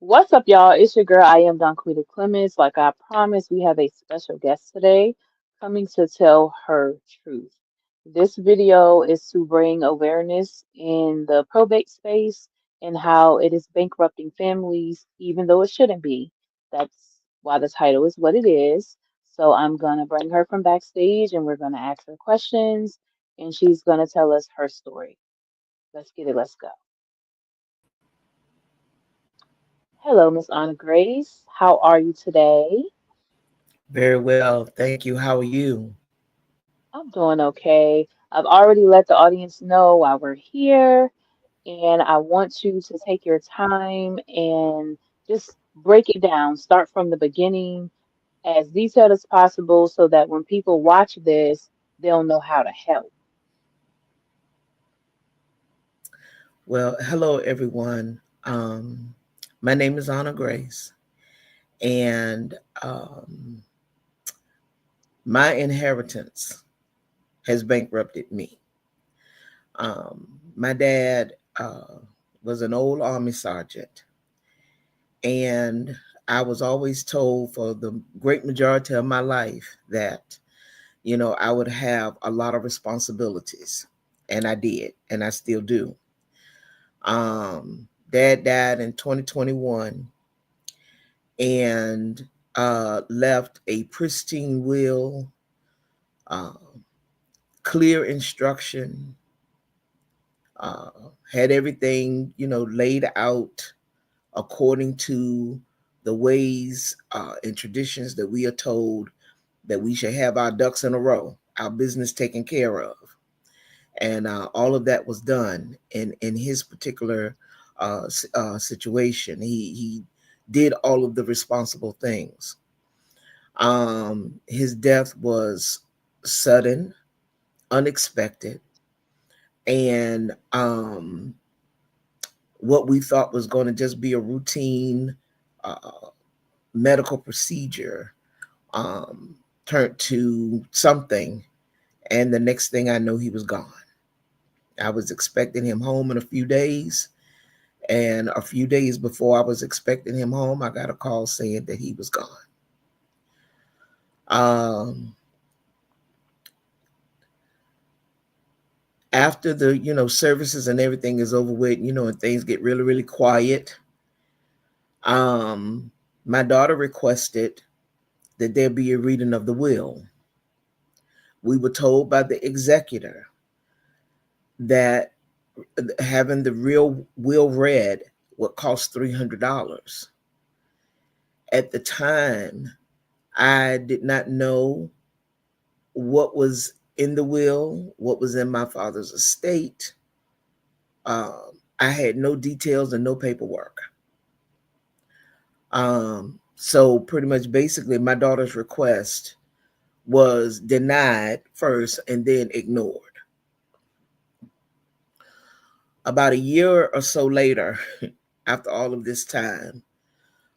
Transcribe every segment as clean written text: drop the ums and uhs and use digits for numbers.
What's up, y'all? It's your girl. I am Donquita Clemens. Like I promised, we have a special guest today coming to tell her truth. This video is to bring awareness in the probate space and how it is bankrupting families, even though it shouldn't be. That's why the title is what it is. So I'm gonna bring her from backstage and we're gonna ask her questions and she's gonna tell us her story. Let's get it. Let's go. Hello, Miss Anna Grace. How are you today? Very well. Thank you. How are you? I'm doing okay. I've already let the audience know why we're here, and I want you to take your time and just break it down. Start from the beginning as detailed as possible so that when people watch this, they'll know how to help. Well, hello, everyone. My name is Anna Grace, and my inheritance has bankrupted me. My dad was an old Army sergeant, and I was always told for the great majority of my life that, I would have a lot of responsibilities, and I did, and I still do. Dad died in 2021 and left a pristine will, uh, clear instruction, uh, had everything, laid out according to the ways and traditions that we are told that we should have our ducks in a row, our business taken care of. And all of that was done in his particular situation. He did all of the responsible things. His death was sudden, unexpected, and what we thought was going to just be a routine uh, medical procedure um, turned to something. And the next thing I know, he was gone. I was expecting him home in a few days. And a few days before I was expecting him home, I got a call saying that he was gone. Um, After the services and everything is over with, and things get really really quiet, um, my daughter requested that there be a reading of the will. We were told by the executor that having the real will read would cost $300. At the time, I did not know what was in the will, what was in my father's estate. I had no details and no paperwork. So pretty much basically my daughter's request was denied first and then ignored. About a year or so later, after all of this time,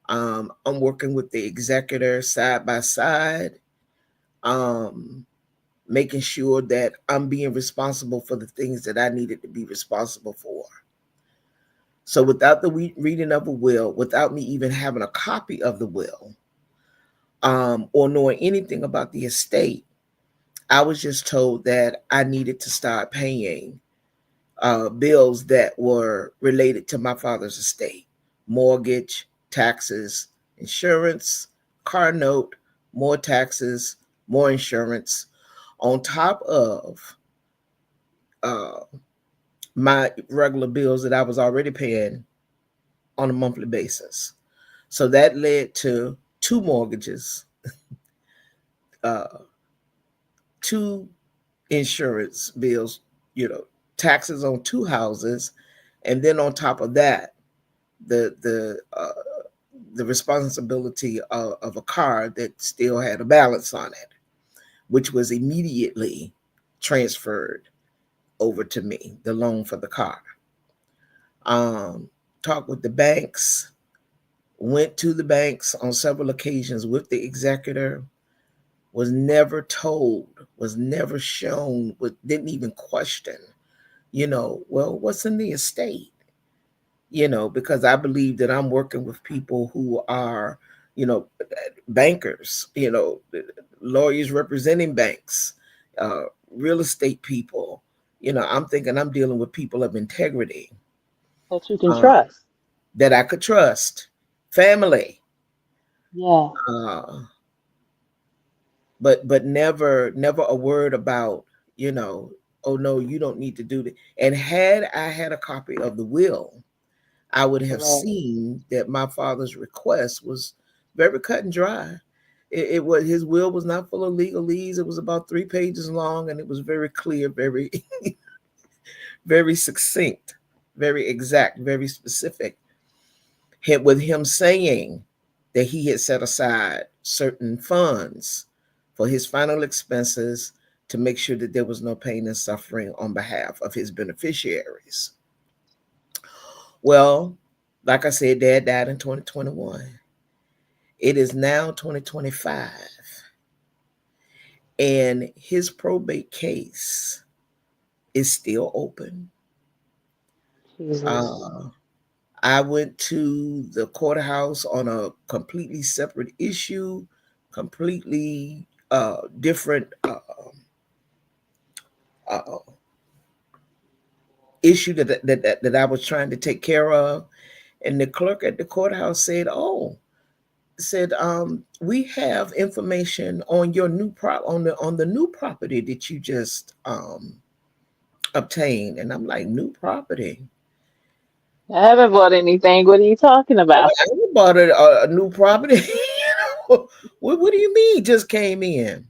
I'm working with the executor side by side, um, making sure that I'm being responsible for the things that I needed to be responsible for. So without the reading of a will, without me even having a copy of the will, or knowing anything about the estate, I was just told that I needed to start paying bills that were related to my father's estate: mortgage, taxes, insurance, car note, more taxes, more insurance, on top of uh, my regular bills that I was already paying on a monthly basis. So that led to two mortgages, uh, two insurance bills, taxes on two houses, and then on top of that, the responsibility of a car that still had a balance on it, which was immediately transferred over to me, the loan for the car. Talked with the banks, went to the banks on several occasions with the executor, was never told, was never shown, didn't even question, well, what's in the estate? because I believe that I'm working with people who are, you know, bankers, lawyers representing banks, uh, real estate people. I'm thinking I'm dealing with people of integrity, that you can uh, trust. that I could trust, family, Yeah, uh, but never a word about, you know, oh no, you don't need to do that. And had I had a copy of the will, I would have correct. seen that my father's request was very cut and dry. It was, his will was not full of legalese. It was about 3 pages long, and it was very clear, very very succinct, very exact, very specific. With him saying that he had set aside certain funds for his final expenses to make sure that there was no pain and suffering on behalf of his beneficiaries. Well, like I said, Dad died in 2021. It is now 2025, and his probate case is still open. Jesus. Uh, I went to the courthouse on a completely separate issue, completely different uh, issue that I was trying to take care of. And the clerk at the courthouse said, "Oh, we have information on your on the new property that you just obtained." And I'm like, "New property? I haven't bought anything. What are you talking about? I ain't bought a new property." What do you mean just came in?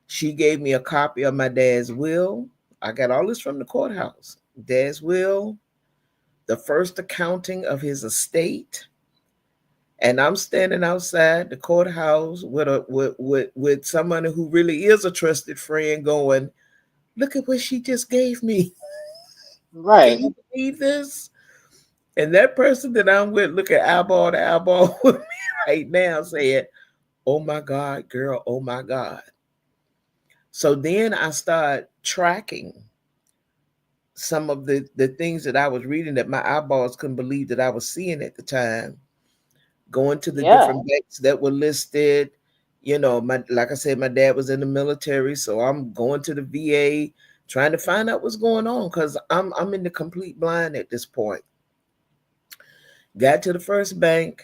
She gave me a copy of my dad's will. I got all this from the courthouse. Dad's will, the first accounting of his estate, and I'm standing outside the courthouse with somebody who really is a trusted friend, going, "Look at what she just gave me. Can Right. you believe this?" And that person that I'm with, look at eyeball to eyeball with me right now, saying, "Oh my God, girl, oh my God." So then I start tracking some of the things that I was reading that my eyeballs couldn't believe that I was seeing at the time, going to the Yeah. different banks that were listed. My, like I said, my dad was in the military, so I'm going to the VA trying to find out what's going on, because I'm in the complete blind at this point. Got to the first bank,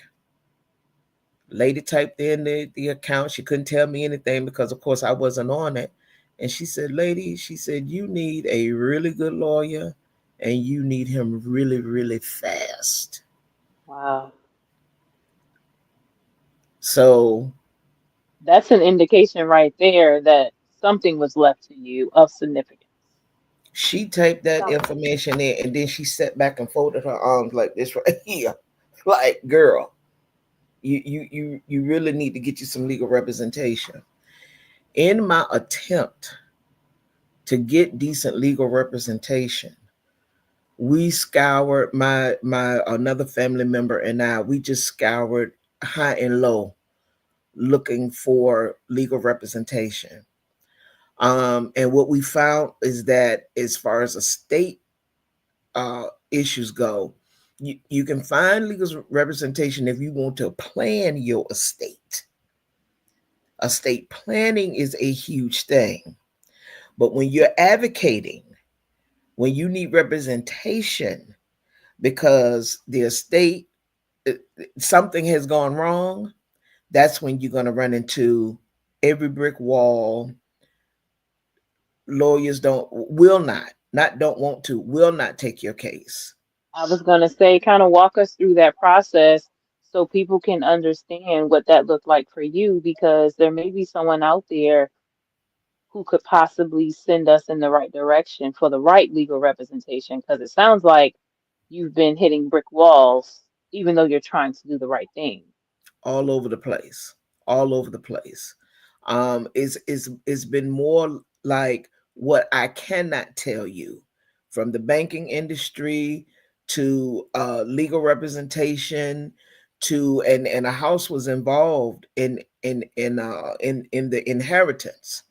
lady typed in the account. She couldn't tell me anything because of course I wasn't on it. And she said, "Lady," she said, "you need a really good lawyer, and you need him really, really fast." Wow. So That's an indication right there that something was left to you of significance. she typed that Something. information in, and then she sat back and folded her arms like this right here. Like, girl, you really need to get you some legal representation. In my attempt to get decent legal representation, we scoured, my another family member and I, we just scoured high and low looking for legal representation. And what we found is that as far as estate issues go, you can find legal representation if you want to plan your estate. Estate planning is a huge thing. But when you're advocating, when you need representation because the estate, something has gone wrong, that's when you're going to run into every brick wall. Lawyers don't want to, will not take your case. I was going to say, kind of walk us through that process so people can understand what that looked like for you, because there may be someone out there who could possibly send us in the right direction for the right legal representation, because it sounds like you've been hitting brick walls, even though you're trying to do the right thing. All over the place, all over the place. It's been more like what I cannot tell you, from the banking industry to legal representation to, and a house was involved in the inheritance.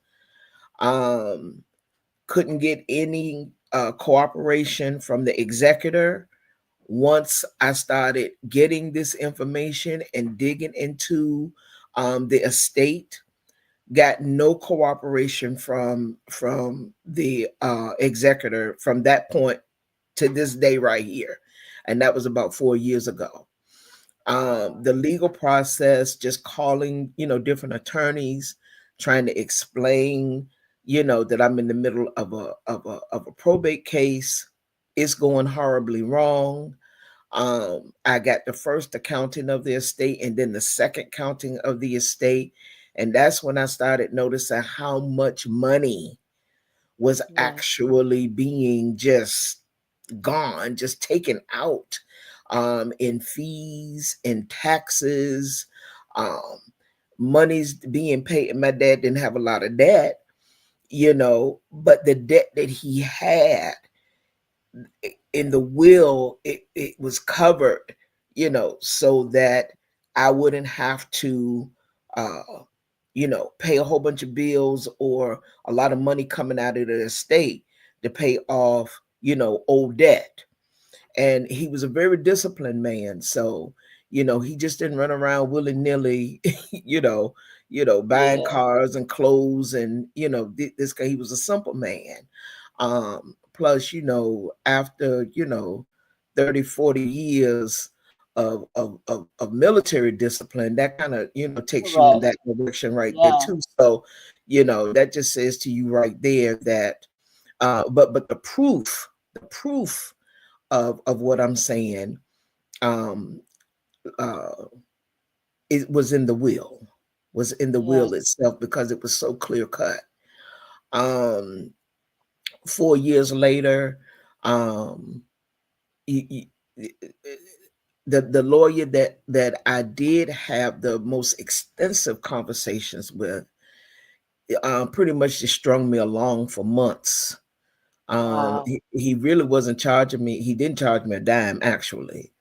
Couldn't get any cooperation from the executor Once I started getting this information and digging into the estate, got no cooperation from the executor from that point to this day right here, and that was about 4 years ago. Wow. The legal process, just calling, different attorneys, trying to explain, that I'm in the middle of a probate case. It's going horribly wrong. I got the first accounting of the estate and then the second counting of the estate. And that's when I started noticing how much money was Yeah. actually being just gone, just taken out in fees and taxes, um, money's being paid. My dad didn't have a lot of debt, but the debt that he had in the will, it was covered, so that I wouldn't have to, uh, pay a whole bunch of bills or a lot of money coming out of the estate to pay off, old debt. And he was a very disciplined man, so he just didn't run around willy-nilly, buying Yeah. cars and clothes. And this guy, he was a simple man. Plus, after 30, 40 years of military discipline, that kind of takes you in Correct. that direction right there Yeah. too. So that just says to you right there that but the proof of what I'm saying, um, uh, it was in the will, Yes. itself, because it was so clear cut. Um, 4 years later, um, y- y- the lawyer that I did have the most extensive conversations with, pretty much just strung me along for months. Wow. He really wasn't charging me. He didn't charge me a dime, actually.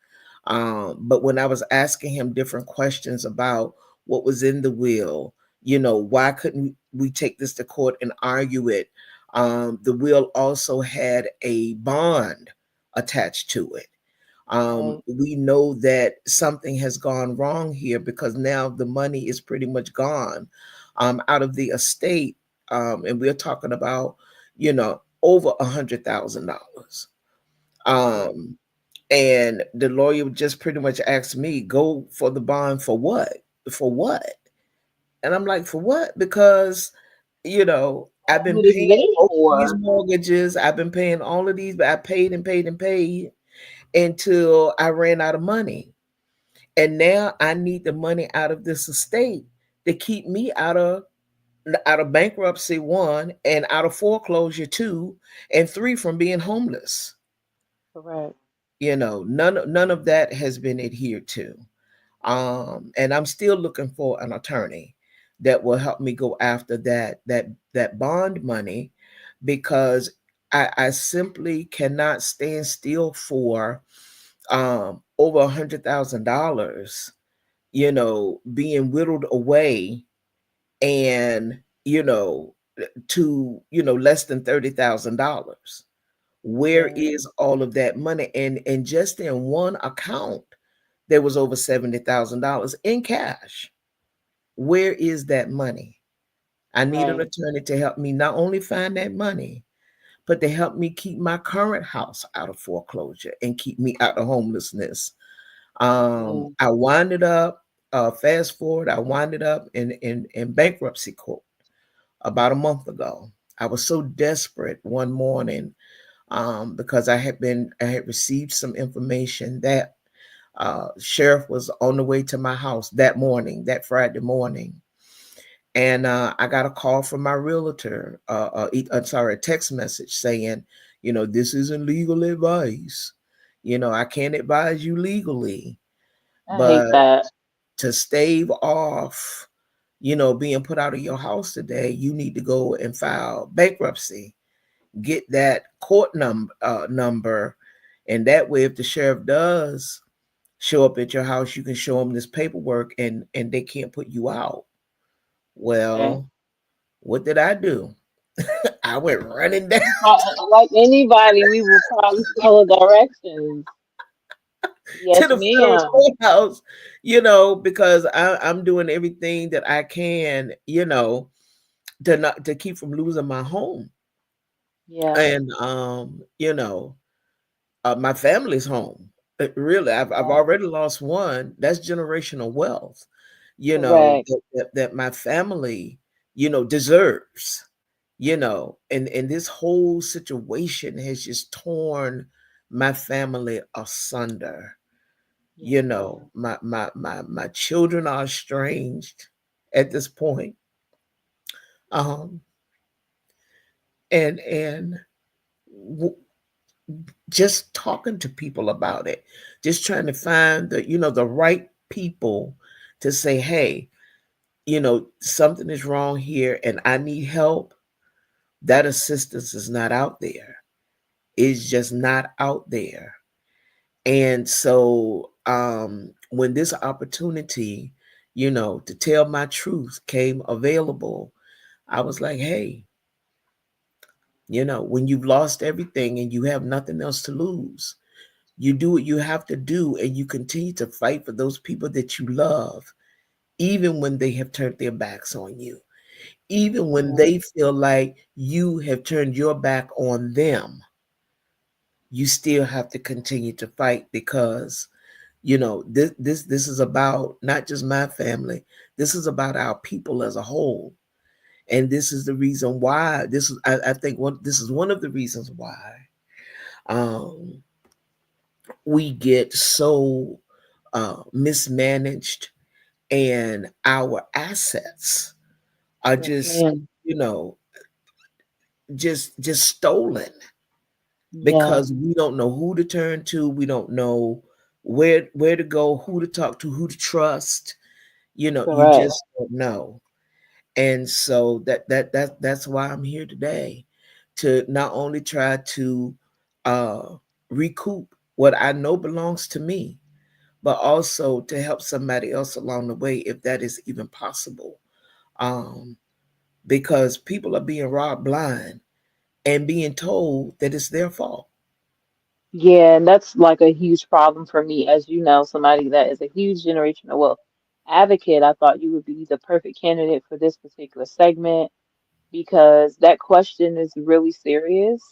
But when I was asking him different questions about what was in the will, why couldn't we take this to court and argue it? The will also had a bond attached to it. Right. We know that something has gone wrong here, because now the money is pretty much gone out of the estate. And we're talking about, over $100,000. Right. Um, and the lawyer just pretty much asked me, go for the bond for what? For what? And I'm like, for what? Because, I've That's been what it's paying there both of these for. mortgages. I've been paying all of these, but I paid and paid and paid until I ran out of money. And now I need the money out of this estate to keep me out of bankruptcy, one, and out of foreclosure, two, and three, from being homeless. Correct. None of that has been adhered to. And I'm still looking for an attorney that will help me go after that bond money, because I simply cannot stand still for over $100,000, being whittled away, and to less than $30,000. Where Yeah. is all of that money? And just in one account, there was over $70,000 in cash. Where is that money? I need an Right. attorney to help me not only find that money, but to help me keep my current house out of foreclosure and keep me out of homelessness. Yeah. I winded up, fast forward, I winded up in bankruptcy court about a month ago. I was so desperate one morning, because I had received some information that sheriff was on the way to my house that morning, that Friday morning. And I got a call from my realtor, I'm sorry, a text message saying, this isn't legal advice. I can't advise you legally, I hate but that. to stave off, being put out of your house today, you need to go and file bankruptcy, get that court number, and that way, if the sheriff does show up at your house, you can show them this paperwork, and they can't put you out. Okay. Well, what did I do? I went running down. Like anybody, we will probably follow directions. to Yes, the federal ma'am. courthouse, because I'm doing everything that I can, to not to keep from losing my home. Yeah. And my family's home. Really, I've Right. already lost one. That's generational wealth, Correct. that my family, deserves, and this whole situation has just torn my family asunder. Yes, ma'am. My children are estranged at this point. Um, and w- just talking to people about it, just trying to find the right people to say, hey, something is wrong here and I need help. That assistance is not out there. It's just not out there. And so when this opportunity, to tell my truth came available, I was like, hey, when you've lost everything and you have nothing else to lose, you do what you have to do and you continue to fight for those people that you love, even when they have turned their backs on you, even when Yeah. they feel like you have turned your back on them. You still have to continue to fight because this is about not just my family. This is about our people as a whole. And this is the reason why I think this is one of the reasons why um, we get so mismanaged, and our assets are Yes, just ma'am. you know just stolen Yeah. because we don't know who to turn to. We don't know where to go, who to talk to, who to trust. You Correct. just don't know. And so that's why I'm here today, to not only try to uh recoup what I know belongs to me, but also to help somebody else along the way if that is even possible. Um, because people are being robbed blind and being told that it's their fault. Yeah, and that's like a huge problem for me. As you know, somebody that is a huge generational wealth advocate, I thought you would be the perfect candidate for this particular segment because that question is really serious.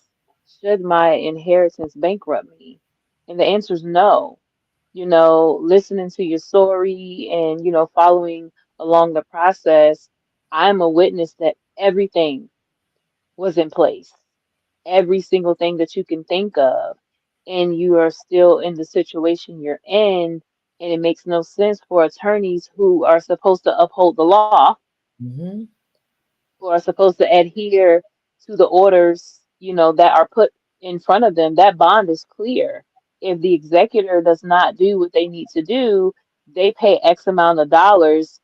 Should my inheritance bankrupt me? And the answer is no. Listening to your story and, following along the process, I'm a witness that everything was in place, every single thing that you can think of, and you are still in the situation you're in. And it makes no sense for attorneys who are supposed to uphold the law, Hmm. who are supposed to adhere to the orders, that are put in front of them. That bond is clear. If the executor does not do what they need to do, they pay X amount of dollars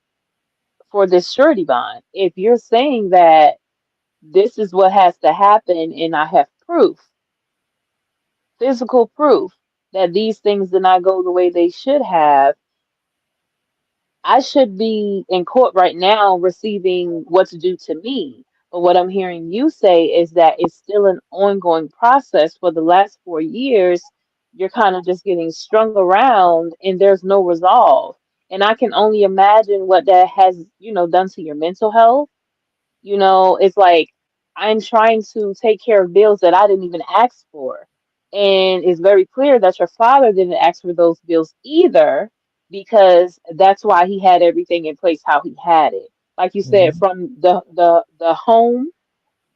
for this surety bond. If you're saying that this is what has to happen and I have proof, physical proof that these things did not go the way they should have, I should be in court right now receiving what's due to me. But what I'm hearing you say is that it's still an ongoing process for the last 4 years. You're kind of just getting strung around and there's no resolve. And I can only imagine what that has, done to your mental health. It's like I'm trying to take care of bills that I didn't even ask for. And it's very clear that your father didn't ask for those bills either, because that's why he had everything in place how he had it. Like you said, Hmm. from the home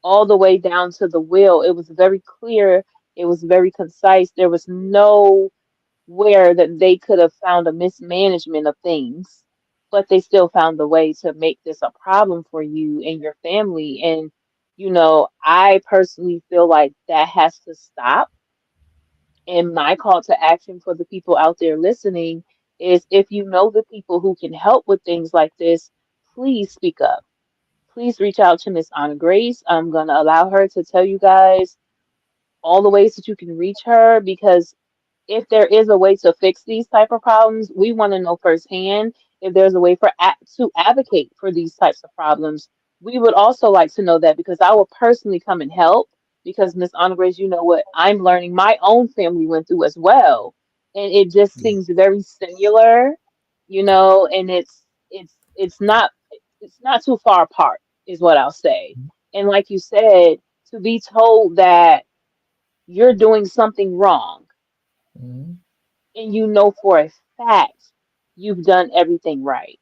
all the way down to the will, it was very clear, it was very concise. There was no where that they could have found a mismanagement of things, but they still found a way to make this a problem for you and your family. And, I personally feel like that has to stop. And my call to action for the people out there listening is if you know the people who can help with things like this, please speak up. Please reach out to Miss Anna Grace. I'm going to allow her to tell you guys all the ways that you can reach her, because if there is a way to fix these type of problems, we want to know firsthand if there's a way to advocate for these types of problems. We would also like to know that, because I will personally come and help. Because Miss Anna Grace, you know what I'm learning my own family went through as well. and it just Yeah. seems very similar, you know, and it's not too far apart, is what I'll say. And like you said, to be told that you're doing something wrong Mhm. and you know for a fact you've done everything right,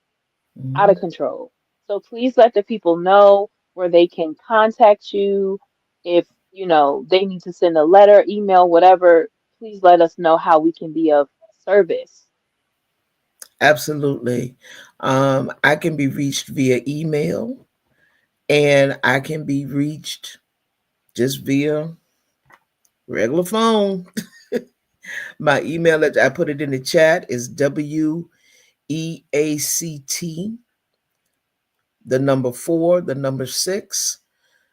out of Mhm. control. So please let the people know where they can contact you. If, they need to send a letter, email, whatever, please let us know how we can be of service. Absolutely. I can be reached via email, and I can be reached just via regular phone. My email, I put it in the chat, is WEACT, the number 4, the number 6.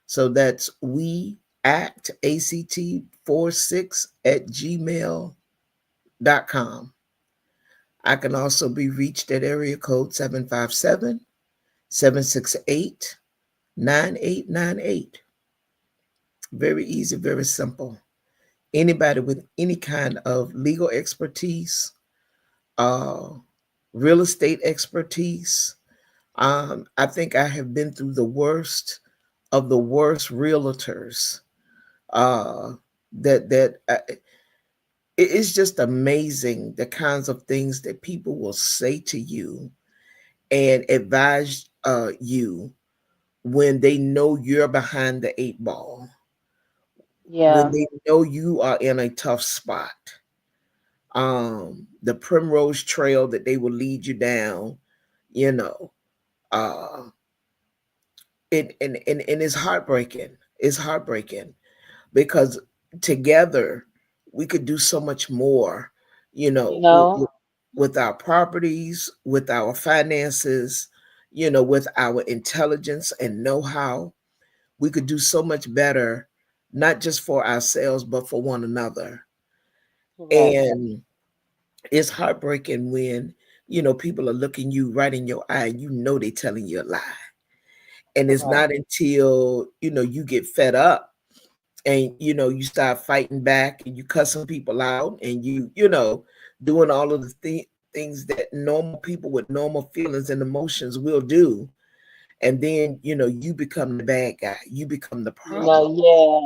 So that's we act ACT 46 at gmail.com. I can also be reached at area code 757-768-9898. Very easy, very simple. Anybody with any kind of legal expertise, uh, real estate expertise. I think I have been through the worst of the worst realtors. Uh, that it's just amazing the kinds of things that people will say to you and advise you when they know you're behind the 8 ball, when Yeah, they know you are in a tough spot. The primrose trail that they will lead you down, you know, uh, and it's heartbreaking. It's heartbreaking because together we could do so much more, you you know, know, with our properties, with our finances, with our intelligence and know-how. We could do so much better, not just for ourselves, but for one another. correct. And it's heartbreaking when, people are looking you right in your eye and they're telling you a lie. And it's Correct. not until, you get fed up and, you start fighting back and you cussing people out and doing all of the things that normal people with normal feelings and emotions will do. And then, you become the bad guy. You become the problem. Yeah,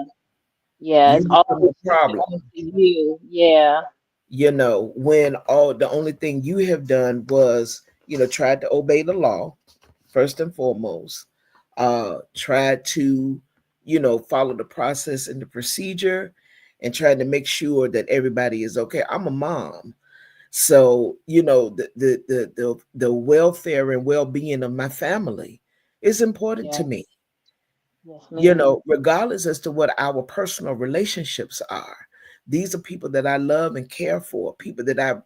yeah, You it's become the always shifting problem. onto you. Yeah, When all the only thing you have done was, tried to obey the law first and foremost, tried to, follow the process and the procedure and trying to make sure that everybody is okay. I'm a mom. So, the welfare and well-being of my family is important to me, yes, yes, ma'am. regardless as to what our personal relationships are. These are people that I love and care for, people that I,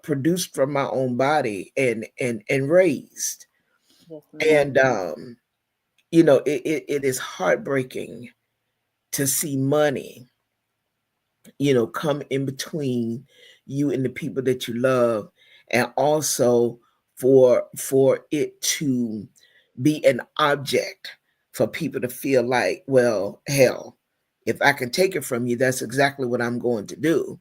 produced from my own body and raised. Yes, ma'am. And it is heartbreaking to see money, come in between you and the people that you love, and also for it to be an object for people to feel like, well, hell, if I can take it from you, that's exactly what I'm going to do.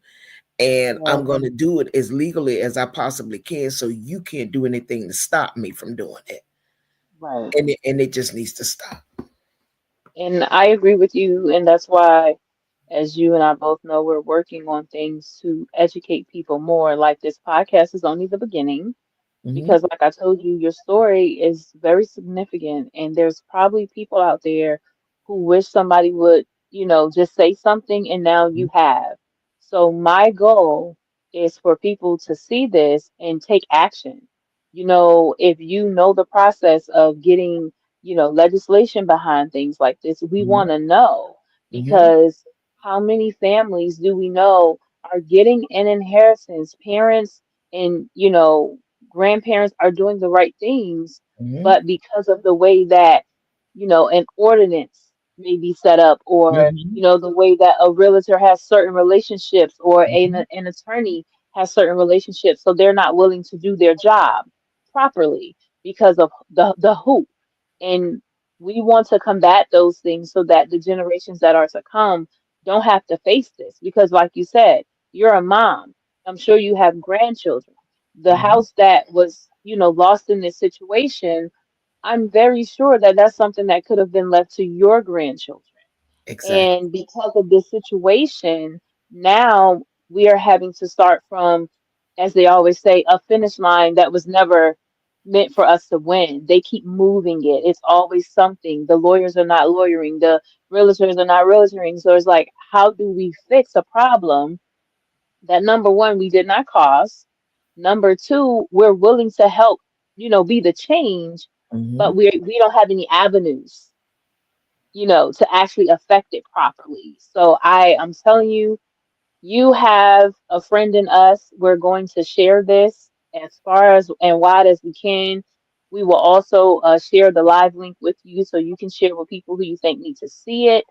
And I'm Yes, going to do it as legally as I possibly can so you can't do anything to stop me from doing it. right. And it just needs to stop. And I agree with you, and that's why, as you and I both know, we're working on things to educate people more. Like this podcast is only the beginning. Hmm. Because like I told you, your story is very significant, and there's probably people out there who wish somebody would, just say something, and now you have. So my goal is for people to see this and take action. If you know the process of getting, legislation behind things like this, we Hmm. want to know, Hmm. because how many families do we know are getting an inheritance? Parents and, grandparents are doing the right things, Hmm. but because of the way that, an ordinance may be set up, or, Hmm. the way that a realtor has certain relationships, or Hmm. an attorney has certain relationships, so they're not willing to do their job properly because of the who. And we want to combat those things so that the generations that are to come don't have to face this. Because, like you said, You're a mom. I'm sure you have grandchildren. The Hmm. house that was, lost in this situation, I'm very sure that that's something that could have been left to your grandchildren. Exactly. And because of this situation, now we are having to start from, as they always say, a finish line that was never meant for us to win. They keep moving it. It's always something. The lawyers are not lawyering, the realtors are not realtoring. So it's like, how do we fix a problem that, number one, we did not cause? Number two, we're willing to help, be the change, Hmm. but we don't have any avenues, to actually affect it properly. So I'm telling you, you have a friend in us. We're going to share this as far as and wide as we can. We will also share the live link with you so you can share with people who you think need to see it.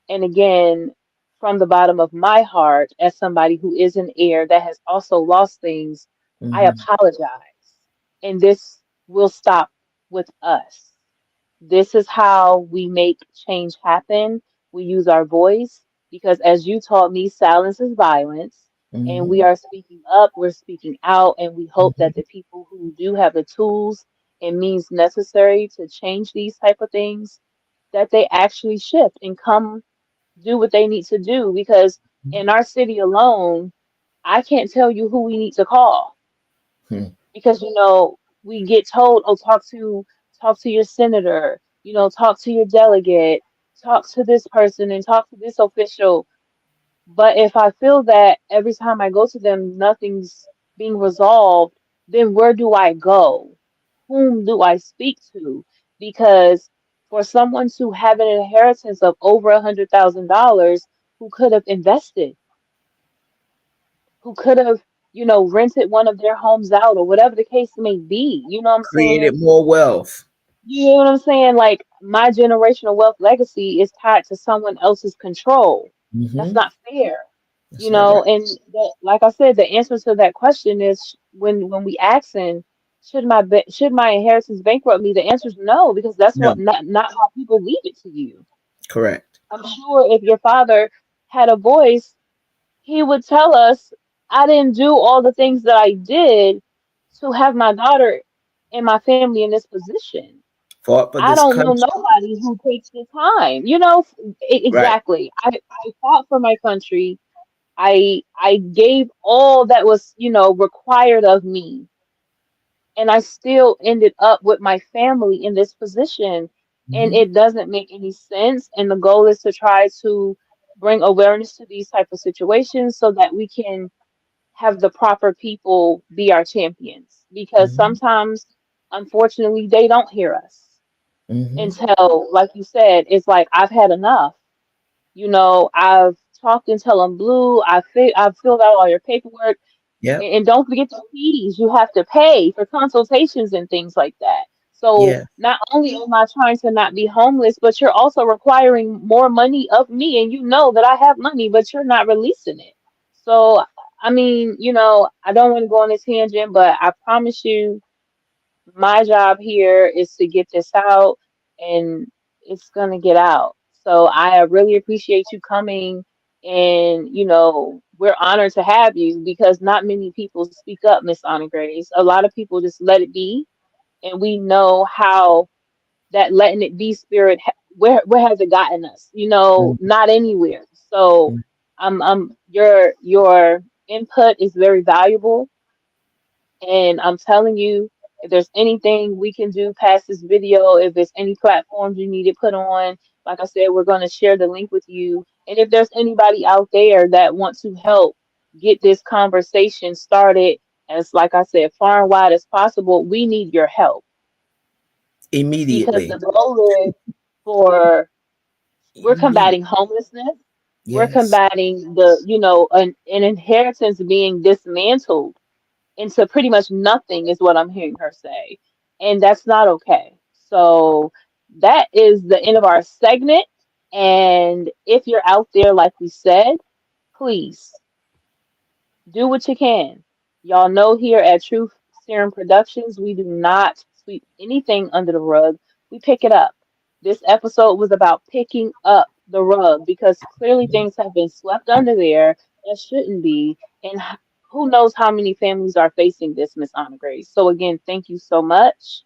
And again, from the bottom of my heart, as somebody who is an heir that has also lost things, I Hmm. apologize. And this will stop with us. This is how we make change happen. We use our voice because, as you taught me, silence is violence. And we Hmm. are speaking up, we're speaking out, and we hope that Hmm. the people who do have the tools and means necessary to change these type of things, that they actually shift and come do what they need to do. Because in our city alone, I can't tell you who we need to call Hmm. because we get told, oh, talk to your senator, talk to your delegate, talk to this person and talk to this official. But if I feel that every time I go to them nothing's being resolved, then where do I go? Whom do I speak to? Because for someone to have an inheritance of over $100,000, who could have invested, who could have, rented one of their homes out or whatever the case may be. You know what I'm saying? Created more wealth. You know what I'm saying? Like my generational wealth legacy is tied to someone else's control. That's Hmm. not fair. That's not And right. like I said, the answer to that question is when we asking, should my inheritance bankrupt me? The answer is no, because that's No. what not how people leave it to you. Correct. I'm sure if your father had a voice, he would tell us, I didn't do all the things that I did to have my daughter and my family in this position. Fought for I this don't know country. nobody who takes the time. Right. Exactly. I fought for my country. I gave all that was, required of me, and I still ended up with my family in this position. And Hmm. it doesn't make any sense. And the goal is to try to bring awareness to these type of situations so that we can have the proper people be our champions. Because Hmm. sometimes, unfortunately, they don't hear us Hmm. until, like you said, it's like, I've had enough. I've talked until I'm blue. I've filled out all your paperwork. Yep. And don't forget the fees you have to pay for consultations and things like that. So Yeah. not only am I trying to not be homeless, but you're also requiring more money of me. And you know that I have money, but you're not releasing it. So, I mean, I don't want to go on a tangent, but I promise you, my job here is to get this out, and it's going to get out. So I really appreciate you coming, and we're honored to have you because not many people speak up, Miss Honor Grace. A lot of people just let it be, and we know how that letting it be spirit, where has it gotten us? Not anywhere. So your input is very valuable, and I'm telling you, if there's anything we can do past this video, if there's any platforms you need to put on, like I said, we're going to share the link with you. And if there's anybody out there that wants to help get this conversation started, as like I said, far and wide as possible, we need your help because Immediately. the goal is for we're Immediate. combating homelessness. We're Yes. combating an inheritance being dismantled into pretty much nothing is what I'm hearing her say. And that's not okay. So that is the end of our segment. And if you're out there, like we said, please do what you can. Y'all know here at Truth Serum Productions, we do not sweep anything under the rug. We pick it up. This episode was about picking up the rug because clearly things have been swept under there. that shouldn't be. And who knows how many families are facing this, Miss Anna Grace. So again, thank you so much,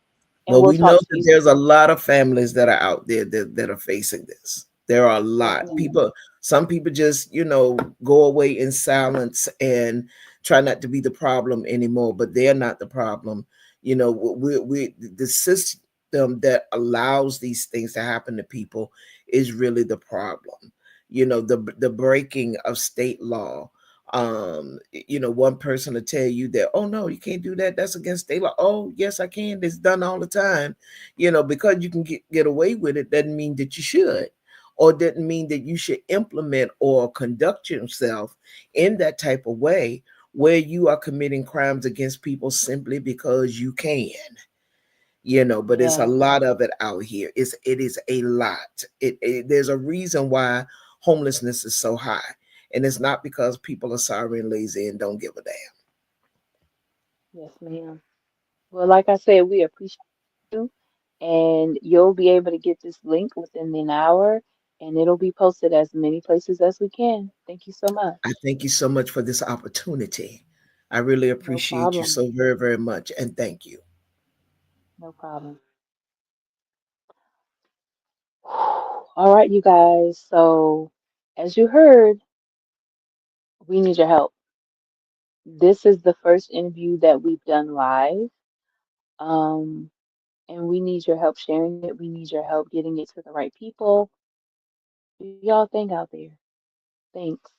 and Well, we'll we know talk to that you there's soon. a lot of families that are out there that are facing this. There are a Yes, lot. ma'am. Some people just, go away in silence and try not to be the problem anymore, but they're not the problem. The system that allows these things to happen to people is really the problem. The breaking of state law. One person will tell you that, oh no, you can't do that, that's against state law. Oh yes, I can, it's done all the time. Because you can get away with it doesn't mean that you should, or doesn't mean that you should implement or conduct yourself in that type of way where you are committing crimes against people simply because you can. But it's a Yeah. lot of it out here. It is a lot. There's a reason why homelessness is so high, and it's not because people are sorry and lazy and don't give a damn. Yes, ma'am. Well, like I said, we appreciate you, and you'll be able to get this link within an hour, and it'll be posted as many places as we can. Thank you so I much. thank you so much for this opportunity. I really No appreciate you problem. so very, very much, and thank you. No problem. All right, you guys. So, as you heard, we need your help. This is the first interview that we've done live. Um, and we need your help sharing it. We need your help getting it to the right people. Do y'all think out there? Thanks.